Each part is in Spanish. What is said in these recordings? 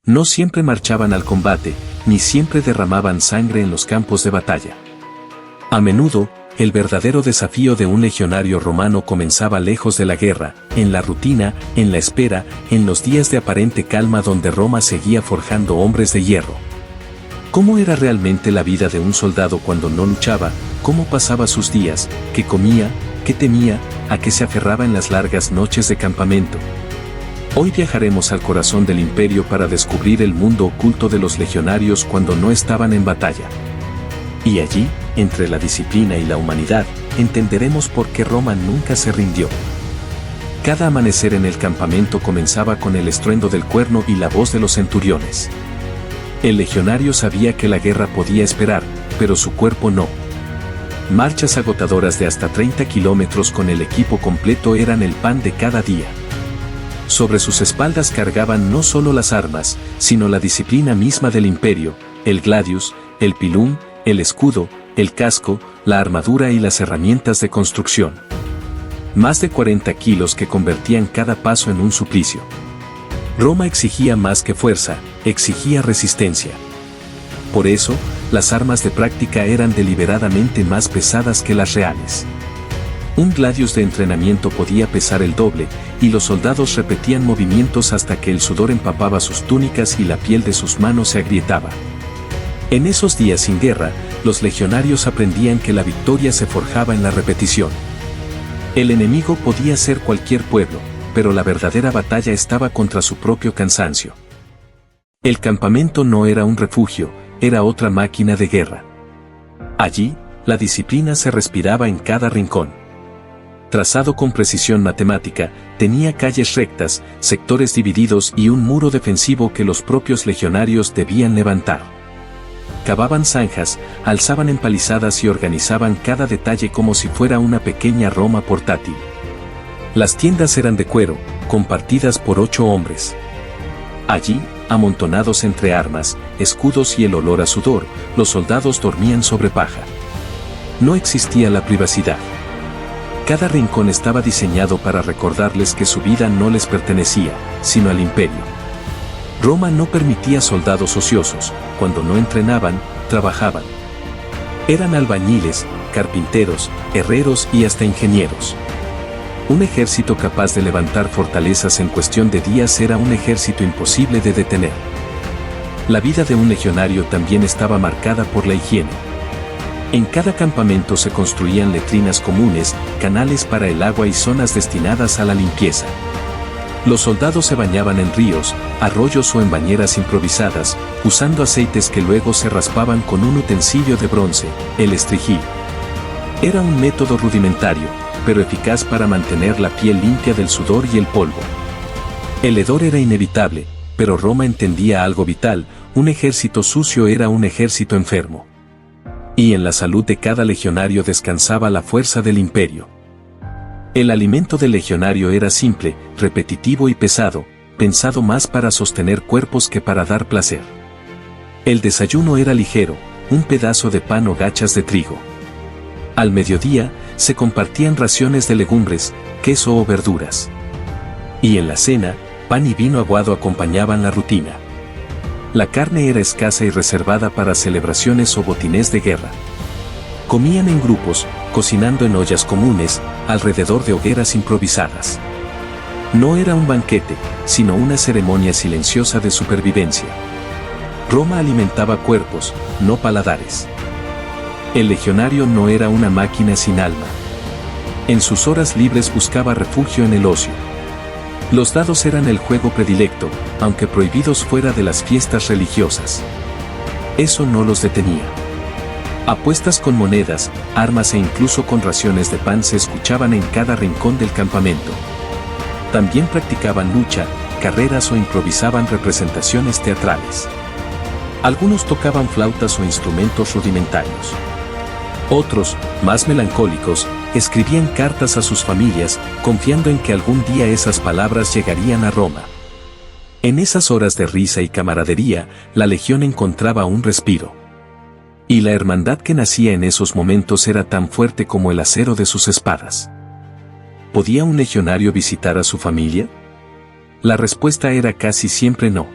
No siempre marchaban al combate, ni siempre derramaban sangre en los campos de batalla. A menudo, el verdadero desafío de un legionario romano comenzaba lejos de la guerra, en la rutina, en la espera, en los días de aparente calma donde Roma seguía forjando hombres de hierro. ¿Cómo era realmente la vida de un soldado cuando no luchaba? ¿Cómo pasaba sus días? ¿Qué comía? ¿Qué temía? ¿A qué se aferraba en las largas noches de campamento? Hoy viajaremos al corazón del imperio para descubrir el mundo oculto de los legionarios cuando no estaban en batalla. Y allí, entre la disciplina y la humanidad, entenderemos por qué Roma nunca se rindió. Cada amanecer en el campamento comenzaba con el estruendo del cuerno y la voz de los centuriones. El legionario sabía que la guerra podía esperar, pero su cuerpo no. Marchas agotadoras de hasta 30 kilómetros con el equipo completo eran el pan de cada día. Sobre sus espaldas cargaban no solo las armas, sino la disciplina misma del imperio, el gladius, el pilum, el escudo, el casco, la armadura y las herramientas de construcción. Más de 40 kilos que convertían cada paso en un suplicio. Roma exigía más que fuerza, exigía resistencia. Por eso, las armas de práctica eran deliberadamente más pesadas que las reales. Un gladius de entrenamiento podía pesar el doble, y los soldados repetían movimientos hasta que el sudor empapaba sus túnicas y la piel de sus manos se agrietaba. En esos días sin guerra, los legionarios aprendían que la victoria se forjaba en la repetición. El enemigo podía ser cualquier pueblo, pero la verdadera batalla estaba contra su propio cansancio. El campamento no era un refugio, era otra máquina de guerra. Allí, la disciplina se respiraba en cada rincón. Trazado con precisión matemática, tenía calles rectas, sectores divididos y un muro defensivo que los propios legionarios debían levantar. Cavaban zanjas, alzaban empalizadas y organizaban cada detalle como si fuera una pequeña Roma portátil. Las tiendas eran de cuero, compartidas por 8 hombres. Allí, amontonados entre armas, escudos y el olor a sudor, los soldados dormían sobre paja. No existía la privacidad. Cada rincón estaba diseñado para recordarles que su vida no les pertenecía, sino al imperio. Roma no permitía soldados ociosos, cuando no entrenaban, trabajaban. Eran albañiles, carpinteros, herreros y hasta ingenieros. Un ejército capaz de levantar fortalezas en cuestión de días era un ejército imposible de detener. La vida de un legionario también estaba marcada por la higiene. En cada campamento se construían letrinas comunes, canales para el agua y zonas destinadas a la limpieza. Los soldados se bañaban en ríos, arroyos o en bañeras improvisadas, usando aceites que luego se raspaban con un utensilio de bronce, el estrigil. Era un método rudimentario, pero eficaz para mantener la piel limpia del sudor y el polvo. El hedor era inevitable, pero Roma entendía algo vital: un ejército sucio era un ejército enfermo. Y en la salud de cada legionario descansaba la fuerza del imperio. El alimento del legionario era simple, repetitivo y pesado, pensado más para sostener cuerpos que para dar placer. El desayuno era ligero, un pedazo de pan o gachas de trigo. Al mediodía, se compartían raciones de legumbres, queso o verduras. Y en la cena, pan y vino aguado acompañaban la rutina. La carne era escasa y reservada para celebraciones o botines de guerra. Comían en grupos, cocinando en ollas comunes, alrededor de hogueras improvisadas. No era un banquete, sino una ceremonia silenciosa de supervivencia. Roma alimentaba cuerpos, no paladares. El legionario no era una máquina sin alma. En sus horas libres buscaba refugio en el ocio. Los dados eran el juego predilecto, aunque prohibidos fuera de las fiestas religiosas. Eso no los detenía. Apuestas con monedas, armas e incluso con raciones de pan se escuchaban en cada rincón del campamento. También practicaban lucha, carreras o improvisaban representaciones teatrales. Algunos tocaban flautas o instrumentos rudimentarios. Otros, más melancólicos, escribían cartas a sus familias, confiando en que algún día esas palabras llegarían a Roma. En esas horas de risa y camaradería, la legión encontraba un respiro. Y la hermandad que nacía en esos momentos era tan fuerte como el acero de sus espadas. ¿Podía un legionario visitar a su familia? La respuesta era casi siempre no.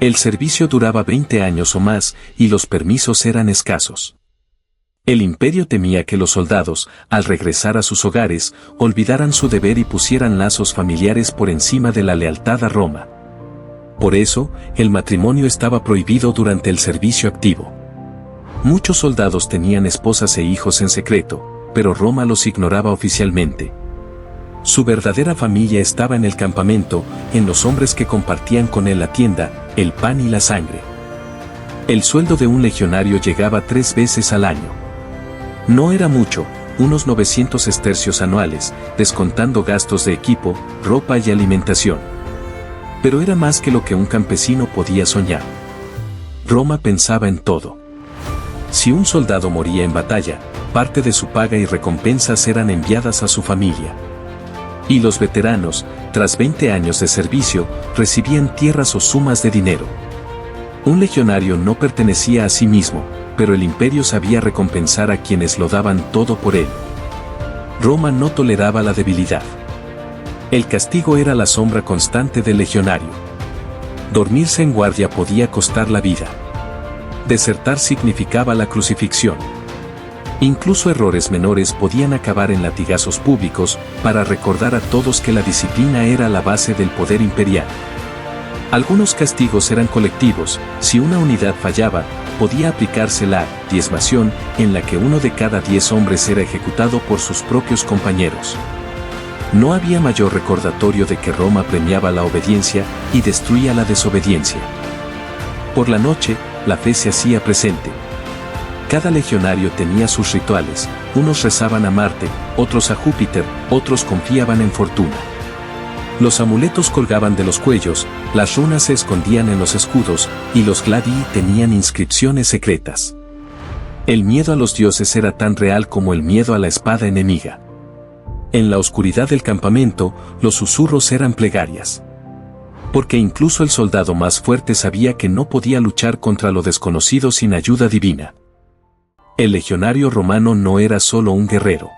El servicio duraba 20 años o más y los permisos eran escasos. El imperio temía que los soldados, al regresar a sus hogares, olvidaran su deber y pusieran lazos familiares por encima de la lealtad a Roma. Por eso, el matrimonio estaba prohibido durante el servicio activo. Muchos soldados tenían esposas e hijos en secreto, pero Roma los ignoraba oficialmente. Su verdadera familia estaba en el campamento, en los hombres que compartían con él la tienda, el pan y la sangre. El sueldo de un legionario llegaba 3 veces al año. No era mucho, unos 900 estercios anuales, descontando gastos de equipo, ropa y alimentación. Pero era más que lo que un campesino podía soñar. Roma pensaba en todo. Si un soldado moría en batalla, parte de su paga y recompensas eran enviadas a su familia. Y los veteranos, tras 20 años de servicio, recibían tierras o sumas de dinero. Un legionario no pertenecía a sí mismo, pero el imperio sabía recompensar a quienes lo daban todo por él. Roma no toleraba la debilidad. El castigo era la sombra constante del legionario. Dormirse en guardia podía costar la vida. Desertar significaba la crucifixión. Incluso errores menores podían acabar en latigazos públicos para recordar a todos que la disciplina era la base del poder imperial. Algunos castigos eran colectivos. Si una unidad fallaba, podía aplicarse la diezmación, en la que 1 de cada 10 hombres era ejecutado por sus propios compañeros. No había mayor recordatorio de que Roma premiaba la obediencia y destruía la desobediencia. Por la noche, la fe se hacía presente. Cada legionario tenía sus rituales, unos rezaban a Marte, otros a Júpiter, otros confiaban en Fortuna. Los amuletos colgaban de los cuellos, las runas se escondían en los escudos, y los gladii tenían inscripciones secretas. El miedo a los dioses era tan real como el miedo a la espada enemiga. En la oscuridad del campamento, los susurros eran plegarias. Porque incluso el soldado más fuerte sabía que no podía luchar contra lo desconocido sin ayuda divina. El legionario romano no era solo un guerrero.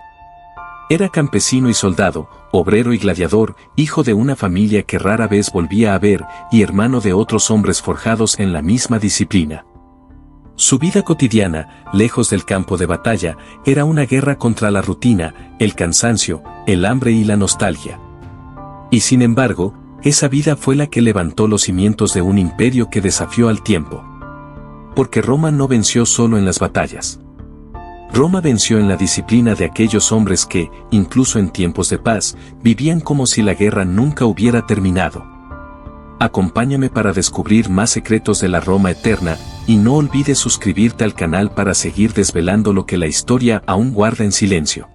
Era campesino y soldado, obrero y gladiador, hijo de una familia que rara vez volvía a ver y hermano de otros hombres forjados en la misma disciplina. Su vida cotidiana, lejos del campo de batalla, era una guerra contra la rutina, el cansancio, el hambre y la nostalgia. Y sin embargo, esa vida fue la que levantó los cimientos de un imperio que desafió al tiempo. Porque Roma no venció solo en las batallas. Roma venció en la disciplina de aquellos hombres que, incluso en tiempos de paz, vivían como si la guerra nunca hubiera terminado. Acompáñame para descubrir más secretos de la Roma eterna, y no olvides suscribirte al canal para seguir desvelando lo que la historia aún guarda en silencio.